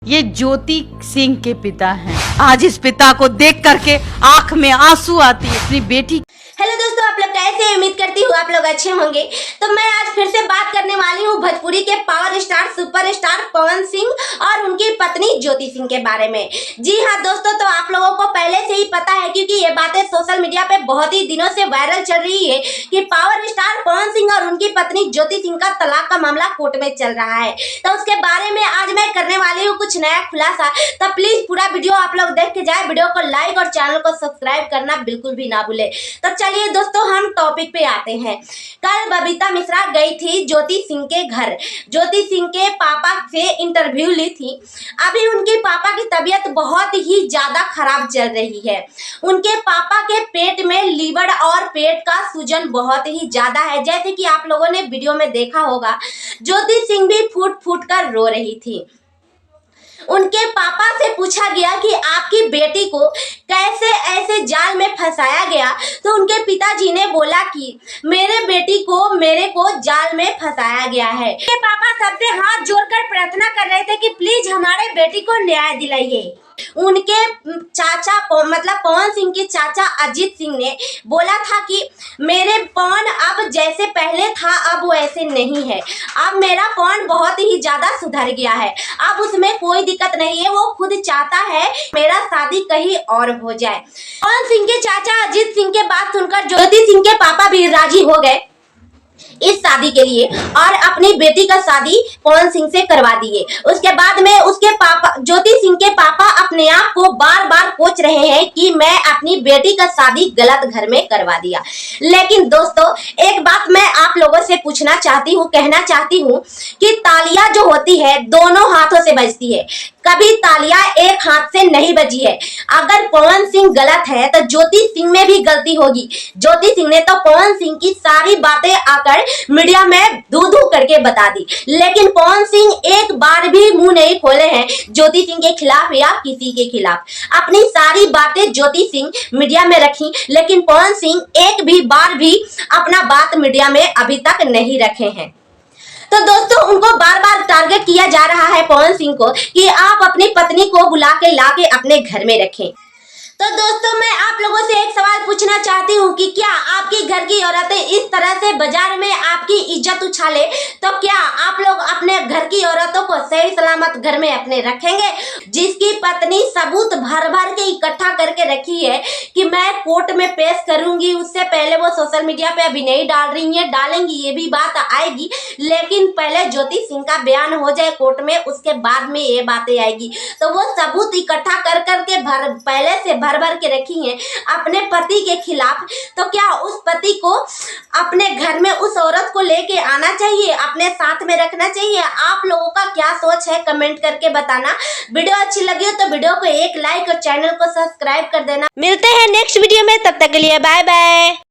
ये ज्योति सिंह के पिता हैं। आज इस पिता को देख करके आंख में आंसू आती है। अपनी बेटी। हेलो दोस्तों, आप लोग कैसे हैं? उम्मीद करती हूँ आप लोग अच्छे होंगे। तो मैं आज फिर से बात करने वाली हूँ भोजपुरी के power star superstar Pawan Singh और उनकी पत्नी ज्योति सिंह के बारे में। जी हाँ दोस्तों, तो आप लोगों को पहले से ही पता है क्योंकि ये बातें सोशल मीडिया पे बहुत ही दिनों से वायरल चल रही है कि पावर स्टार पवन सिंह और उनकी पत्नी ज्योति सिंह का तलाक का मामला कोर्ट में चल रहा है। तो उसके बारे में आज मैं करने वाली हूँ कुछ नया खुलासा। तो प्लीज पूरा वीडियो आप लोग देख के जाए। वीडियो को लाइक और चैनल को सब्सक्राइब करना बिल्कुल भी ना भूले। तो चलिए दोस्तों, हम टॉपिक पे आते हैं। कल बबीता मिश्रा गई थी ज्योति सिंह के घर। ज्योति सिंह के पापा से इंटरव्यू ली थी। अभी उनके पापा की तबीयत बहुत ही ज्यादा खराब चल रही है। उनके पापा के पेट में लीवर और पेट का सूजन बहुत ही ज्यादा है। जैसे कि आप लोगों ने वीडियो में देखा होगा, ज्योति सिंह भी फूट फूट कर रो रही थी। उनके पापा से पूछा गया कि आपकी बेटी को कैसे ऐसे जाल में फंसाया गया, तो उनके पिताजी ने बोला कि मेरे बेटी को मेरे को जाल में फंसाया गया है। उनके पापा सबसे हाथ जोड़कर प्रार्थना कर रहे थे कि प्लीज हमारे बेटी को न्याय दिलाइए। उनके चाचा मतलब पवन सिंह के चाचा अजीत सिंह ने बोला था कि मेरे पवन अब जैसे पहले था अब वैसे नहीं है। अब मेरा पवन बहुत ही ज्यादा सुधर गया है, अब उसमें कोई दिक्कत नहीं है। वो खुद चाहता है मेरा शादी कहीं और हो जाए। पवन सिंह के चाचा अजीत सिंह के बात सुनकर ज्योति सिंह के पापा भी राजी हो गए इस शादी के लिए और अपनी बेटी का शादी पवन सिंह से करवा दिए। उसके बाद में उसके पापा ज्योति सिंह के पापा अपने आप को बार बार कोच रहे हैं कि मैं अपनी बेटी का शादी गलत घर में करवा दिया। लेकिन दोस्तों, एक बात मैं आप लोगों से पूछना चाहती हूँ, कहना चाहती हूँ कि तालियां जो होती है दोनों हाथों से बजती है, कभी तालियां एक हाथ से नहीं बजी है। अगर पवन सिंह गलत है तो ज्योति सिंह में भी गलती होगी। ज्योति सिंह ने तो पवन सिंह की सारी बातें आकर मीडिया में धू धू करके बता दी, लेकिन पवन सिंह एक बार भी मुंह नहीं खोले हैं ज्योति सिंह के खिलाफ या किसी के खिलाफ। अपनी सारी बातें ज्योति सिंह मीडिया में रखी, लेकिन पवन सिंह एक भी बार भी अपना बात मीडिया में अभी तक नहीं रखे हैं। तो दोस्तों, उनको बार बार टारगेट किया जा रहा है पवन सिंह को कि आप अपनी पत्नी को बुला के ला के अपने घर में रखें। तो दोस्तों, मैं आप लोगों से एक सवाल पूछना चाहती हूँ कि क्या आपकी घर की औरतें इस तरह से बाजार में आपकी इज्जत उछाले तो क्या आप लोग अपने घर की औरतों को सही सलामत घर में अपने रखेंगे? जिसकी पत्नी सबूत भर भर के इकट्ठा करके रखी है कि मैं कोर्ट में पेश करूंगी, उससे पहले वो सोशल मीडिया पे अभी नहीं डाल रही है, डालेंगी, ये भी बात आएगी, लेकिन पहले ज्योति सिंह का बयान हो जाए कोर्ट में, उसके बाद में ये बातें आएगी। तो वो सबूत इकट्ठा कर करके पहले से भर भर के रखी हैं अपने पति के खिलाफ। तो क्या उस पति को अपने घर में उस औरत को लेके आना चाहिए, अपने साथ में रखना चाहिए? आप लोगों का क्या सोच है कमेंट करके बताना। वीडियो अच्छी लगी हो तो वीडियो को एक लाइक और चैनल को सब्सक्राइब कर देना। मिलते हैं नेक्स्ट वीडियो में, तब तक के लिए बाय बाय।